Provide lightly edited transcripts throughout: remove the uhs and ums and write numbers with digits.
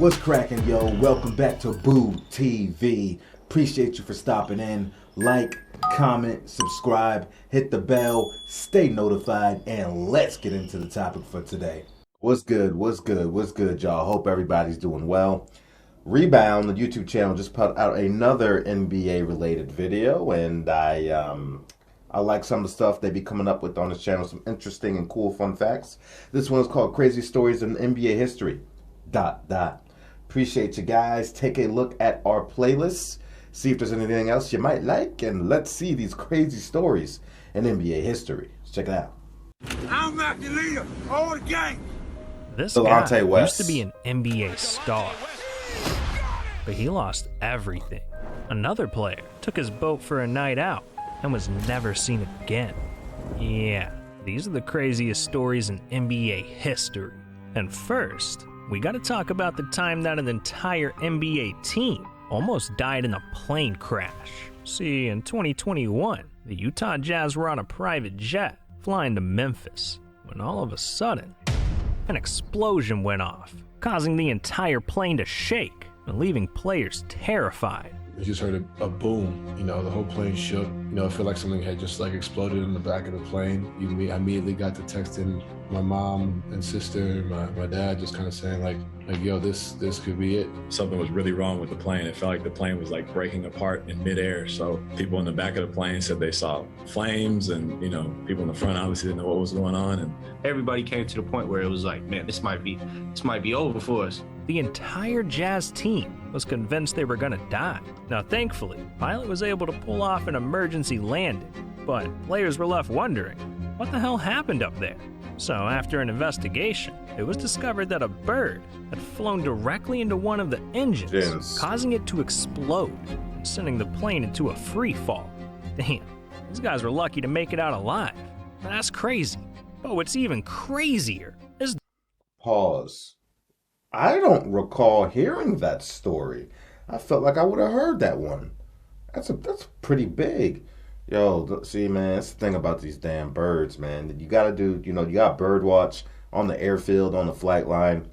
What's cracking, yo? Welcome back to Boo TV. Appreciate you for stopping in. Like, comment, subscribe, hit the bell, stay notified, and let's get into the topic for today. What's good, y'all? Hope everybody's doing well. Rebound, the YouTube channel, just put out another NBA-related video, and I like some of the stuff they be coming up with on this channel, some interesting and cool fun facts. This one is called Crazy Stories in NBA History. Appreciate you guys. Take a look at our playlists. See if there's anything else you might like, and let's see these crazy stories in NBA history. Let's check it out. I'm back the leader all the game. This Delonte guy West used to be an NBA star, but he lost everything. Another player took his boat for a night out and was never seen again. Yeah, these are the craziest stories in NBA history. And first, we gotta talk about the time that an entire NBA team almost died in a plane crash. See, in 2021, the Utah Jazz were on a private jet flying to Memphis when all of a sudden, an explosion went off, causing the entire plane to shake and leaving players terrified. You just heard a boom, the whole plane shook. It felt like something had just exploded in the back of the plane. I immediately got to texting my mom and sister, my dad, just kind of saying yo, this could be it. Something was really wrong with the plane. It felt like the plane was breaking apart in midair. So people in the back of the plane said they saw flames, and people in the front obviously didn't know what was going on. And everybody came to the point where it was like, man, this might be over for us. The entire Jazz team was convinced they were gonna die. Now, thankfully, pilot was able to pull off an emergency landing, but players were left wondering, what the hell happened up there? So after an investigation, it was discovered that a bird had flown directly into one of the engines, causing it to explode, sending the plane into a free fall. Damn, these guys were lucky to make it out alive. That's crazy. But what's even crazier is... Pause. I don't recall hearing that story. I felt like I would have heard that one. That's pretty big. Yo, see, man, that's the thing about these damn birds, man. You gotta do, you got bird watch on the airfield, on the flight line.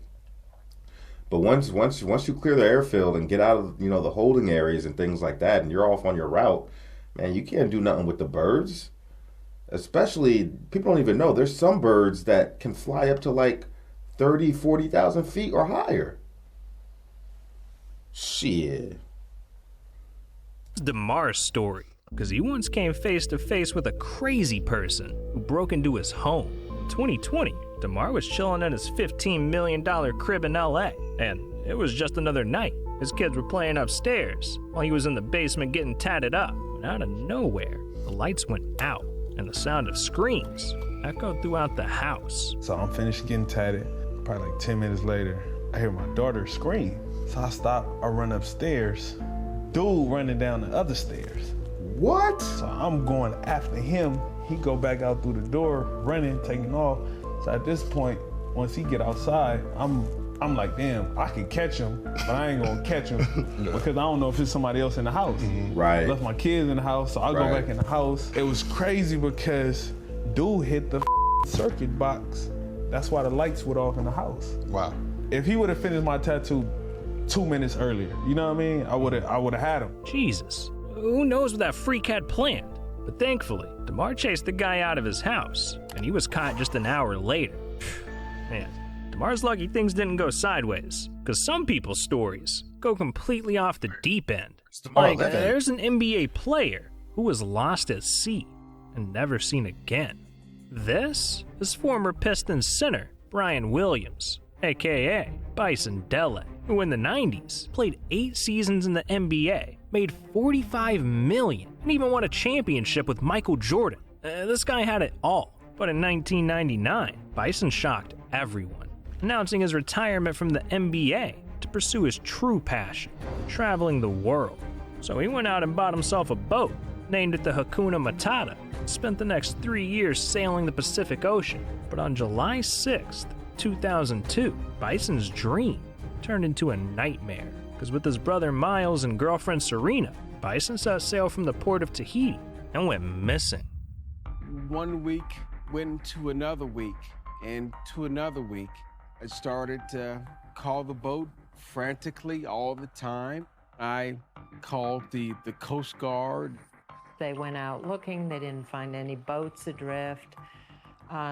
But once you clear the airfield and get out of, the holding areas and things like that, and you're off on your route, man, you can't do nothing with the birds. Especially, people don't even know, there's some birds that can fly up to 30, 40,000 feet or higher. Shit. DeMar's story, because he once came face to face with a crazy person who broke into his home. In 2020, DeMar was chilling at his $15 million crib in LA, and it was just another night. His kids were playing upstairs while he was in the basement getting tatted up. But out of nowhere, the lights went out, and the sound of screams echoed throughout the house. So I'm finished getting tatted. Probably 10 minutes later, I hear my daughter scream. So I stop, I run upstairs. Dude running down the other stairs. What? So I'm going after him. He go back out through the door, running, taking off. So at this point, once he get outside, I'm like, damn, I can catch him, but I ain't gonna catch him because I don't know if it's somebody else in the house. Right. I left my kids in the house, so I go back in the house. It was crazy because dude hit the circuit box. That's why the lights went off in the house. Wow. If he would have finished my tattoo 2 minutes earlier, you know what I mean? I would have had him. Jesus, who knows what that freak had planned? But thankfully, DeMar chased the guy out of his house, and he was caught just an hour later. Man, DeMar's lucky things didn't go sideways, because some people's stories go completely off the deep end. There's an NBA player who was lost at sea and never seen again. This is former Pistons center Brian Williams, aka Bison Dele, who in the 90s played 8 seasons in the NBA, made $45 million, and even won a championship with Michael Jordan. This guy had it all. But in 1999, Bison shocked everyone, announcing his retirement from the NBA to pursue his true passion, traveling the world. So he went out and bought himself a boat, named it the Hakuna Matata, and spent the next 3 years sailing the Pacific Ocean. But on July 6th, 2002, Bison's dream turned into a nightmare, because with his brother Miles and girlfriend Serena, Bison set sail from the port of Tahiti and went missing. 1 week went to another week, and to another week. I started to call the boat frantically all the time. I called the Coast Guard. They went out looking. They didn't find any boats adrift.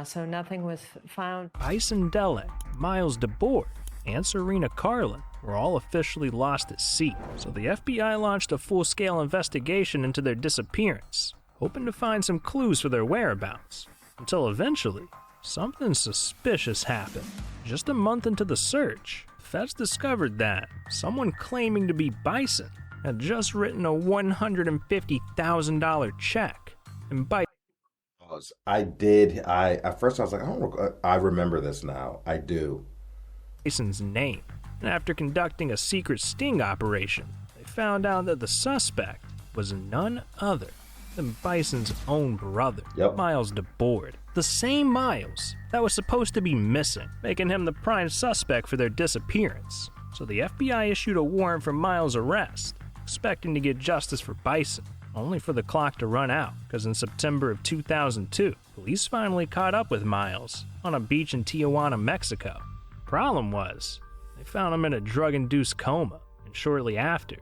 So nothing was found. Bison Dele, Miles DeBoer, and Serena Carlin were all officially lost at sea, so the FBI launched a full-scale investigation into their disappearance, hoping to find some clues for their whereabouts, until eventually, something suspicious happened. Just a month into the search, feds discovered that someone claiming to be Bison had just written a $150,000 check, and At first I was like, I remember this now. I do. Bison's name. And after conducting a secret sting operation, they found out that the suspect was none other than Bison's own brother, Miles DeBoer. The same Miles that was supposed to be missing, making him the prime suspect for their disappearance. So the FBI issued a warrant for Miles' arrest, expecting to get justice for Bison, only for the clock to run out, because in September of 2002, police finally caught up with Miles on a beach in Tijuana, Mexico. Problem was, they found him in a drug-induced coma, and shortly after,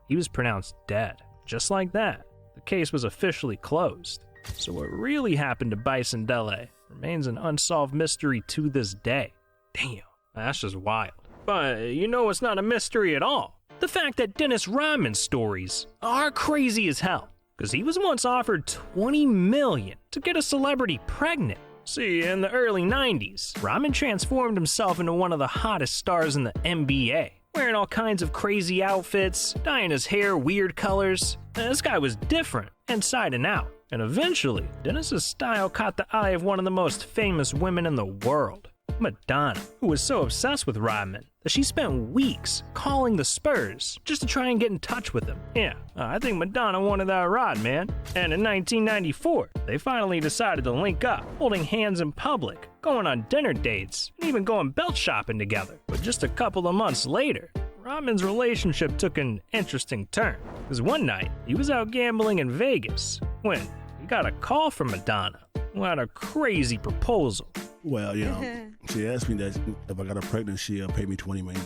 he was pronounced dead. Just like that, the case was officially closed. So what really happened to Bison Dele remains an unsolved mystery to this day. Damn, that's just wild. But you know it's not a mystery at all. The fact that Dennis Rodman's stories are crazy as hell, because he was once offered $20 million to get a celebrity pregnant. See, in the early 90s, Rodman transformed himself into one of the hottest stars in the NBA, wearing all kinds of crazy outfits, dyeing his hair weird colors. This guy was different, inside and out. And eventually, Dennis's style caught the eye of one of the most famous women in the world, Madonna, who was so obsessed with Rodman that she spent weeks calling the Spurs just to try and get in touch with him. Yeah, I think Madonna wanted that rod, man. And in 1994, they finally decided to link up, holding hands in public, going on dinner dates, and even going belt shopping together. But just a couple of months later, Rodman's relationship took an interesting turn, because one night, he was out gambling in Vegas when he got a call from Madonna, who had a crazy proposal. Well, you know, she asked me that if I got her pregnant, she'll pay me $20 million.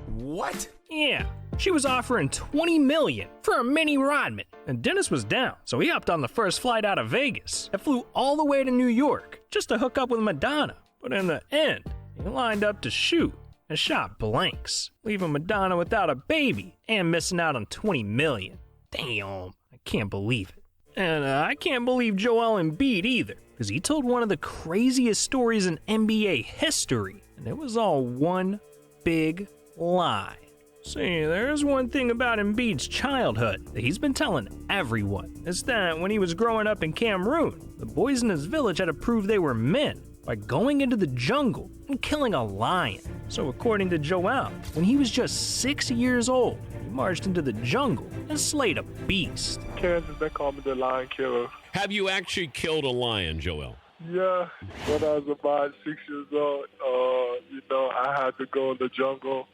What? Yeah, she was offering $20 million for a mini Rodman, and Dennis was down, so he hopped on the first flight out of Vegas and flew all the way to New York just to hook up with Madonna. But in the end, he lined up to shoot and shot blanks, leaving Madonna without a baby and missing out on $20 million. Damn, I can't believe it. And I can't believe Joel Embiid either, because he told one of the craziest stories in NBA history, and it was all one big lie. See, there's one thing about Embiid's childhood that he's been telling everyone. It's that when he was growing up in Cameroon, the boys in his village had to prove they were men by going into the jungle and killing a lion. So according to Joel, when he was just 6 years old, he marched into the jungle and slayed a beast. Kansas, they call me the lion killer. Have you actually killed a lion, Joel? Yeah, when I was about 6 years old, I had to go in the jungle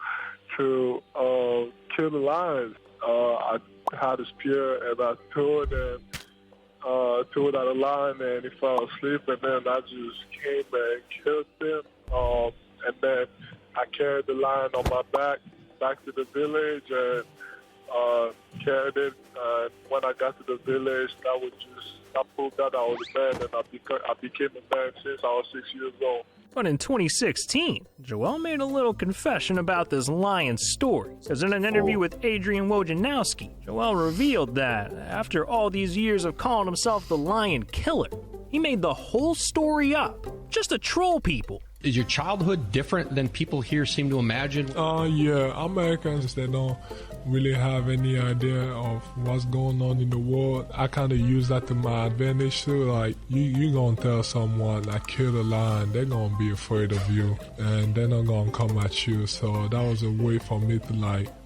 to kill the lions. I had a spear and I threw it at a lion and he fell asleep, and then I just came and killed him. And then I carried the lion on my back to the village and carried it. When I got to the village, I proved that I was a man, and I became a man since I was 6 years old. But in 2016, Joel made a little confession about this lion story, because in an interview with Adrian Wojnarowski, Joel revealed that after all these years of calling himself the lion killer, he made the whole story up just to troll people. Is your childhood different than people here seem to imagine? Yeah, Americans, they don't really have any idea of what's going on in the world. I kind of use that to my advantage too. Like, you gonna tell someone I killed a lion, they're gonna be afraid of you and they're not gonna come at you. So that was a way for me to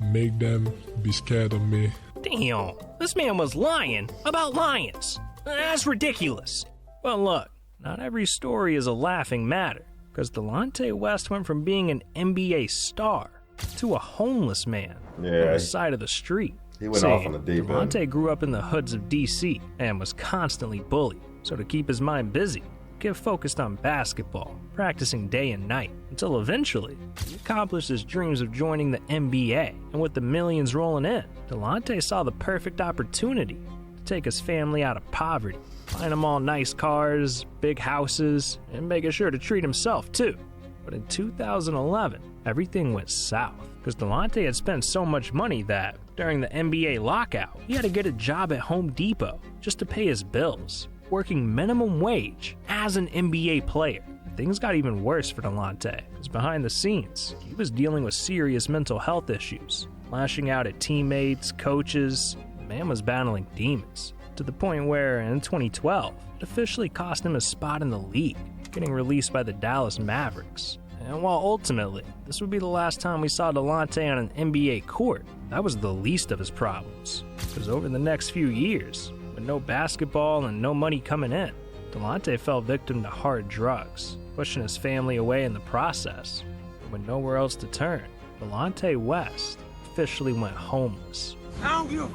make them be scared of me. Damn, this man was lying about lions. That's ridiculous. Well, look, not every story is a laughing matter, because Delonte West went from being an NBA star to a homeless man on the side of the street. He went off on the deep end. Delonte grew up in the hoods of D.C. and was constantly bullied. So to keep his mind busy, he get focused on basketball, practicing day and night, until eventually he accomplished his dreams of joining the NBA. And with the millions rolling in, Delonte saw the perfect opportunity to take his family out of poverty, buying them all nice cars, big houses, and making sure to treat himself too. But in 2011, everything went south, because Delonte had spent so much money that, during the NBA lockout, he had to get a job at Home Depot just to pay his bills, working minimum wage as an NBA player. Things got even worse for Delonte, because behind the scenes, he was dealing with serious mental health issues, lashing out at teammates, coaches. The man was battling demons, to the point where, in 2012, it officially cost him a spot in the league, getting released by the Dallas Mavericks. And while ultimately, this would be the last time we saw Delonte on an NBA court, that was the least of his problems. Because over the next few years, with no basketball and no money coming in, Delonte fell victim to hard drugs, pushing his family away in the process. And with nowhere else to turn, Delonte West officially went homeless. I don't give a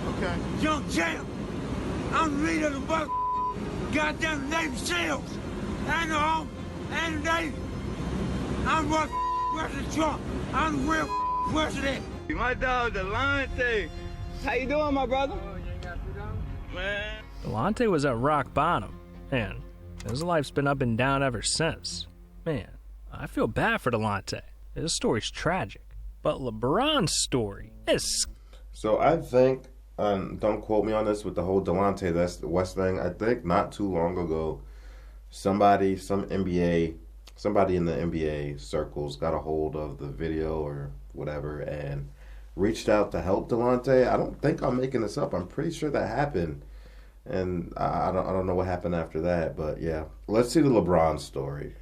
okay. Young champ. I'm the leader of the goddamn Navy SEALs. And the Army and the Navy. I'm what President Trump. I'm the real president. My dog, Delonte. How you doing, my brother? Man. Delonte was at rock bottom, and his life's been up and down ever since. Man, I feel bad for Delonte. His story's tragic, but LeBron's story is... So I think, don't quote me on this with the whole Delonte West thing, I think not too long ago, somebody in the NBA circles got a hold of the video or whatever and reached out to help Delonte. I don't think I'm making this up. I'm pretty sure that happened. And I don't know what happened after that, but yeah. Let's see the LeBron story.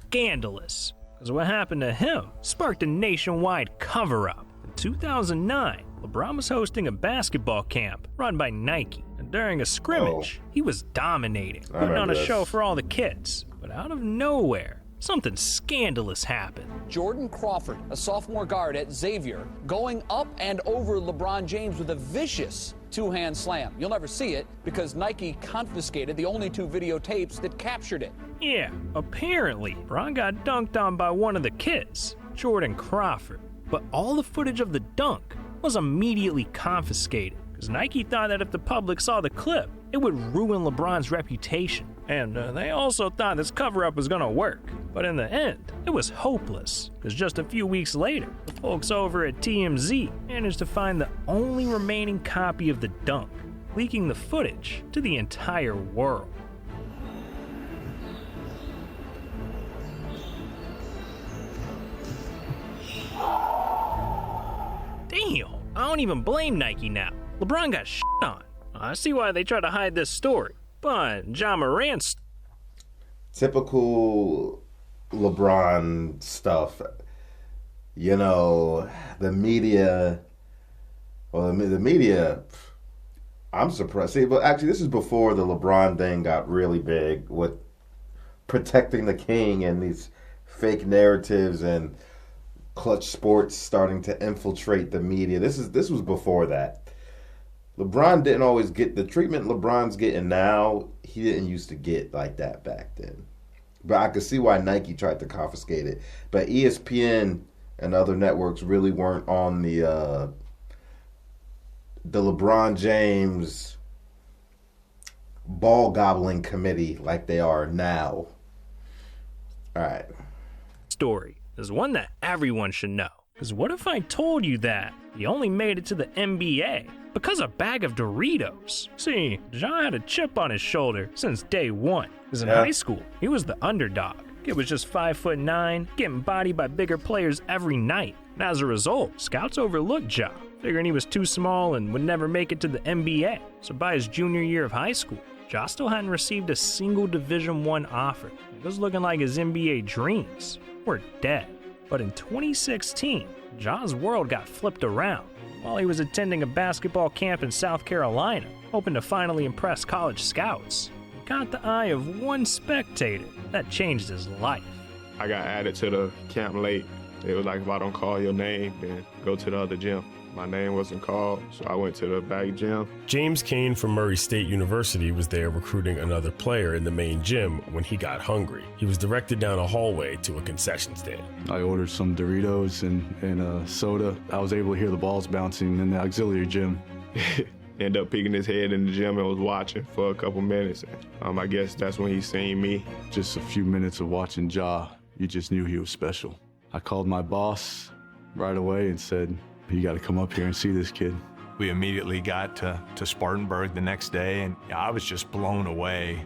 Scandalous, because what happened to him sparked a nationwide cover-up. In 2009, LeBron was hosting a basketball camp run by Nike. And during a scrimmage, he was dominating, putting on a show for all the kids. But out of nowhere, something scandalous happened. Jordan Crawford, a sophomore guard at Xavier, going up and over LeBron James with a vicious two-hand slam. You'll never see it because Nike confiscated the only two videotapes that captured it. Yeah, apparently, LeBron got dunked on by one of the kids, Jordan Crawford. But all the footage of the dunk was immediately confiscated because Nike thought that if the public saw the clip, it would ruin LeBron's reputation. And they also thought this cover-up was gonna work. But in the end, it was hopeless, because just a few weeks later, the folks over at TMZ managed to find the only remaining copy of the dunk, leaking the footage to the entire world. Damn, I don't even blame Nike now. LeBron got shit on. I see why they try to hide this story. But Ja Morant's... Typical LeBron stuff. You know, the media... Well, the media... I'm surprised. See, but actually, this is before the LeBron thing got really big with protecting the king and these fake narratives and Clutch Sports starting to infiltrate the media. This was before that. LeBron didn't always get the treatment LeBron's getting now. He didn't used to get like that back then. But I could see why Nike tried to confiscate it. But ESPN and other networks really weren't on the LeBron James ball gobbling committee like they are now. All right. Story is one that everyone should know. Because what if I told you that he only made it to the NBA because a bag of Doritos? See, Ja had a chip on his shoulder since day one. Because in high school, he was the underdog. Kid was just 5'9", getting bodied by bigger players every night. And as a result, scouts overlooked Ja, figuring he was too small and would never make it to the NBA. So by his junior year of high school, Ja still hadn't received a single Division I offer. It was looking like his NBA dreams were dead. But in 2016, Ja's world got flipped around. While he was attending a basketball camp in South Carolina, hoping to finally impress college scouts, he caught the eye of one spectator that changed his life. I got added to the camp late. It was like, if I don't call your name, then go to the other gym. My name wasn't called, so I went to the back gym. James Kane from Murray State University was there recruiting another player in the main gym when he got hungry. He was directed down a hallway to a concession stand. I ordered some Doritos and a soda. I was able to hear the balls bouncing in the auxiliary gym. Ended up peeking his head in the gym and was watching for a couple minutes. I guess that's when he seen me. Just a few minutes of watching Ja, you just knew he was special. I called my boss right away and said, "You got to come up here and see this kid." We immediately got to Spartanburg the next day, and I was just blown away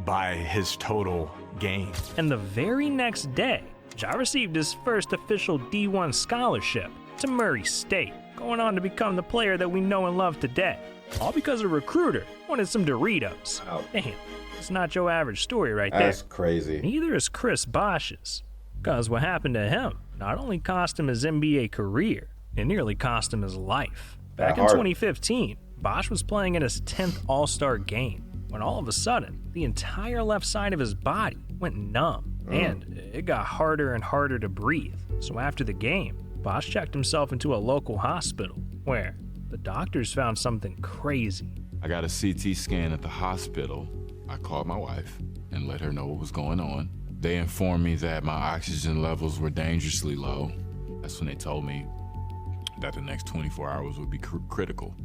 by his total game. And the very next day, Ja received his first official D1 scholarship to Murray State, going on to become the player that we know and love today. All because a recruiter wanted some Doritos. Wow. Damn, it's not your average story right there. That's crazy. Neither is Chris Bosh's. Because what happened to him not only cost him his NBA career, it nearly cost him his life. Back in 2015, Bosh was playing in his 10th All-Star game when all of a sudden, the entire left side of his body went numb, and it got harder and harder to breathe. So after the game, Bosh checked himself into a local hospital where the doctors found something crazy. I got a CT scan at the hospital. I called my wife and let her know what was going on. They informed me that my oxygen levels were dangerously low. That's when they told me that the next 24 hours would be critical.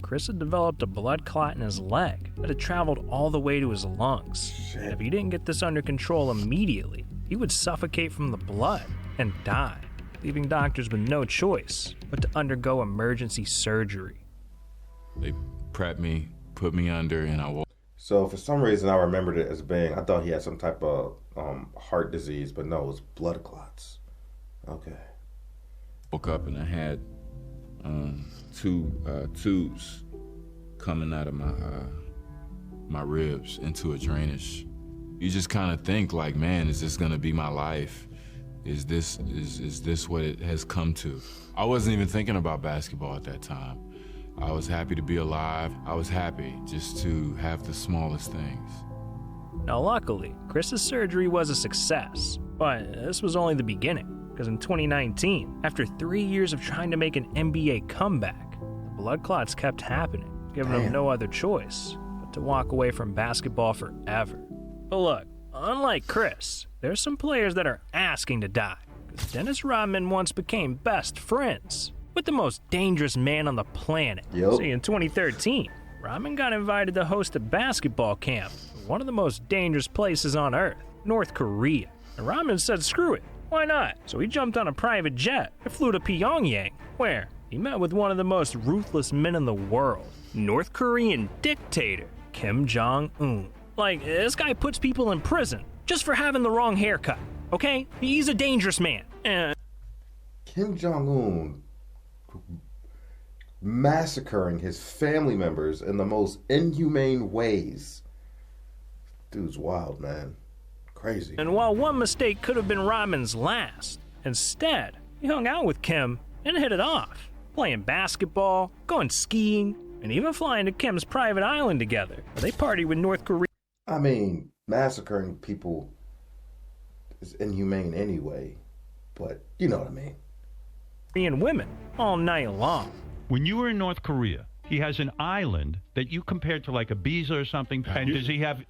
Chris had developed a blood clot in his leg that had traveled all the way to his lungs. And if he didn't get this under control immediately, he would suffocate from the blood and die, leaving doctors with no choice but to undergo emergency surgery. They prepped me, put me under, and I woke. So for some reason I remembered it as being, I thought he had some type of heart disease, but no, it was blood clots. Okay. Woke up and I had two tubes coming out of my ribs into a drainage. You just kind of think like, man, is this gonna be my life? Is this what it has come to? I wasn't even thinking about basketball at that time. I was happy to be alive. I was happy just to have the smallest things. Now luckily, Chris's surgery was a success, but this was only the beginning, because in 2019, after 3 years of trying to make an NBA comeback, the blood clots kept happening, giving him no other choice but to walk away from basketball forever. But look, unlike Chris, there's some players that are asking to die, because Dennis Rodman once became best friends with the most dangerous man on the planet. See, in 2013, Rodman got invited to host a basketball camp in one of the most dangerous places on earth, North Korea. And Rodman said, screw it, why not? So he jumped on a private jet and flew to Pyongyang, where he met with one of the most ruthless men in the world, North Korean dictator Kim Jong-un. Like, this guy puts people in prison just for having the wrong haircut, okay? He's a dangerous man. Kim Jong-un massacring his family members in the most inhumane ways. Dude's wild, man. Crazy. And while one mistake could have been Rodman's last, instead, he hung out with Kim and hit it off, playing basketball, going skiing, and even flying to Kim's private island together, where they partied with North Korea. I mean, massacring people is inhumane anyway, but you know what I mean. Korean women all night long. When you were in North Korea, he has an island that you compared to like Ibiza or something. And does he have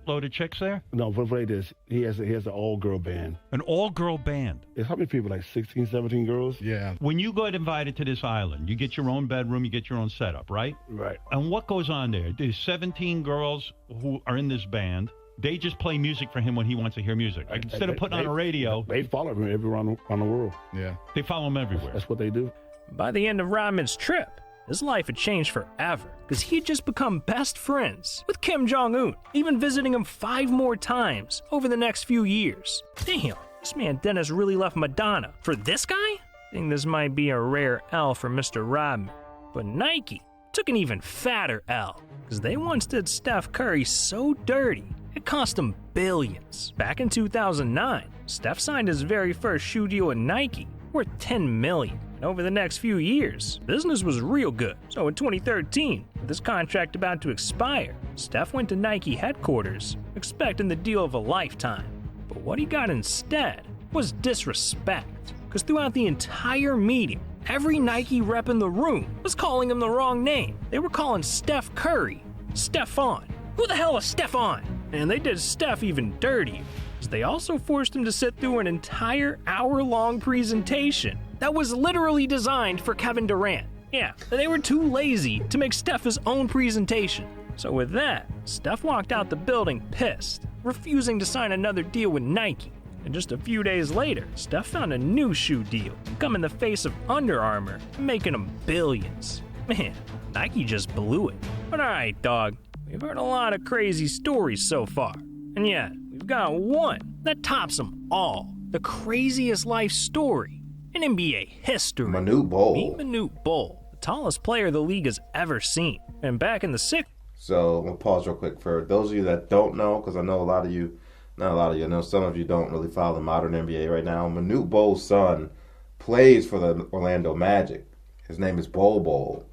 loaded chicks there? No, but like this, he has an all-girl band. An all-girl band? It's how many people, like 16, 17 girls? Yeah. When you got invited to this island, you get your own bedroom, you get your own setup, right? Right. And what goes on there? There's 17 girls who are in this band. They just play music for him when he wants to hear music. Like, instead of putting on a radio. They follow him everywhere around the world. Yeah. They follow him everywhere. That's what they do. By the end of Rodman's trip, his life had changed forever, because he had just become best friends with Kim Jong-un, even visiting him 5 more times over the next few years. Damn, this man Dennis really left Madonna for this guy? I think this might be a rare L for Mr. Rodman. But Nike took an even fatter L, because they once did Steph Curry so dirty, it cost him billions. Back in 2009, Steph signed his very first shoe deal with Nike, worth $10 million. And over the next few years, business was real good. So in 2013, with this contract about to expire, Steph went to Nike headquarters, expecting the deal of a lifetime. But what he got instead was disrespect. Because throughout the entire meeting, every Nike rep in the room was calling him the wrong name. They were calling Steph Curry Stephon. Who the hell is Stephon? And they did Steph even dirtier, as they also forced him to sit through an entire hour-long presentation that was literally designed for Kevin Durant. Yeah, they were too lazy to make Steph his own presentation. So with that, Steph walked out the building pissed, refusing to sign another deal with Nike. And just a few days later, Steph found a new shoe deal, come in the face of Under Armour, making him billions. Man, Nike just blew it. But alright, dog, we've heard a lot of crazy stories so far. And yet, we've got one that tops them all. The craziest life story in NBA history. Manute Bol. Meet Manute Bol, the tallest player the league has ever seen. And back in the 60s. So, I'm going to pause real quick. For those of you that don't know, because I know a lot of you, not a lot of you, I know some of you don't really follow the modern NBA right now. Manute Bol's son plays for the Orlando Magic. His name is Bol.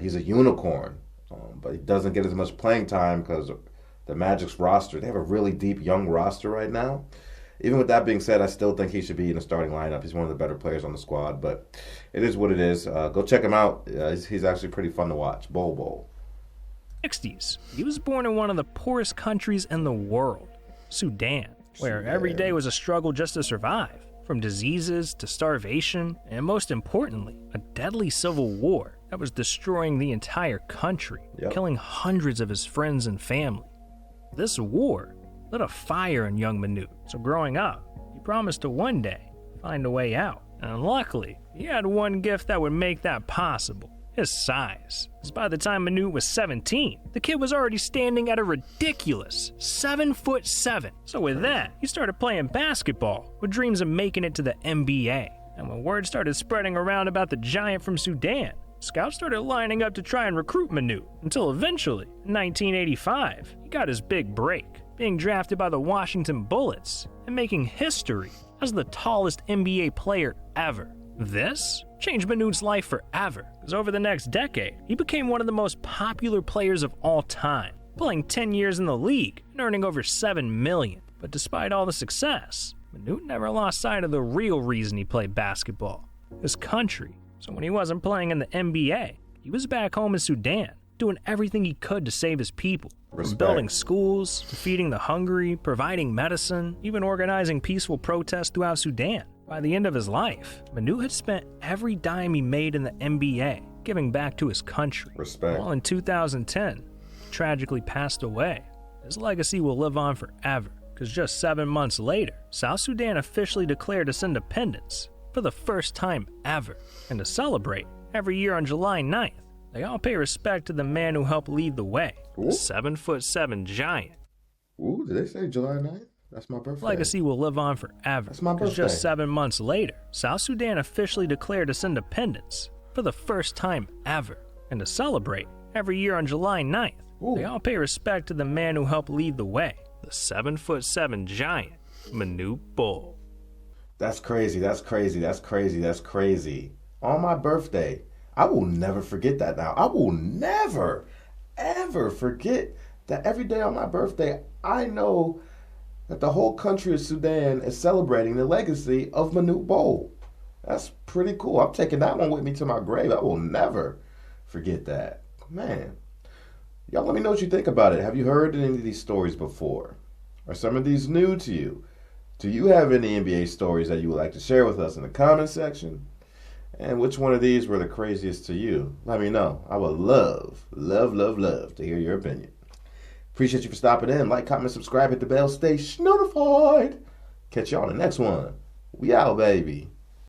He's a unicorn, but he doesn't get as much playing time because the Magic's roster, they have a really deep young roster right now. Even with that being said, I still think he should be in the starting lineup. He's one of the better players on the squad, but it is what it is. Go check him out. He's actually pretty fun to watch. Bol. 60s. He was born in one of the poorest countries in the world, Sudan, where every day was a struggle just to survive, from diseases to starvation, and most importantly, a deadly civil war that was destroying the entire country, killing hundreds of his friends and family. This war lit a fire in young Manute, so growing up, he promised to one day find a way out. And luckily, he had one gift that would make that possible. His size. As by the time Manute was 17, the kid was already standing at a ridiculous 7'7". So with that, he started playing basketball with dreams of making it to the NBA. And when word started spreading around about the giant from Sudan, scouts started lining up to try and recruit Manute, until eventually, in 1985, he got his big break, being drafted by the Washington Bullets and making history as the tallest NBA player ever. This changed Manute's life forever, because over the next decade, he became one of the most popular players of all time, playing 10 years in the league and earning over $7 million. But despite all the success, Manute never lost sight of the real reason he played basketball, his country. So when he wasn't playing in the NBA, he was back home in Sudan, doing everything he could to save his people. From building schools, to feeding the hungry, providing medicine, even organizing peaceful protests throughout Sudan. By the end of his life, Manute had spent every dime he made in the NBA, giving back to his country. While in 2010, he tragically passed away. His legacy will live on forever, because just 7 months later, South Sudan officially declared its independence for the first time ever. And to celebrate, every year on July 9th, they all pay respect to the man who helped lead the way, the 7'7" giant. Ooh, did they say July 9th? That's my birthday. Legacy will live on forever. That's my birthday. Just 7 months later, South Sudan officially declared its independence for the first time ever. And to celebrate, every year on July 9th, they all pay respect to the man who helped lead the way, the 7'7" giant, Manute Bol. That's crazy. On my birthday, I will never forget that now. I will never, ever forget that every day on my birthday, I know that the whole country of Sudan is celebrating the legacy of Manute Bol. That's pretty cool. I'm taking that one with me to my grave. I will never forget that. Man, y'all let me know what you think about it. Have you heard any of these stories before? Are some of these new to you? Do you have any NBA stories that you would like to share with us in the comment section? And which one of these were the craziest to you? Let me know. I would love to hear your opinion. Appreciate you for stopping in. Like, comment, subscribe, hit the bell, stay notified. Catch you on the next one. We out, baby.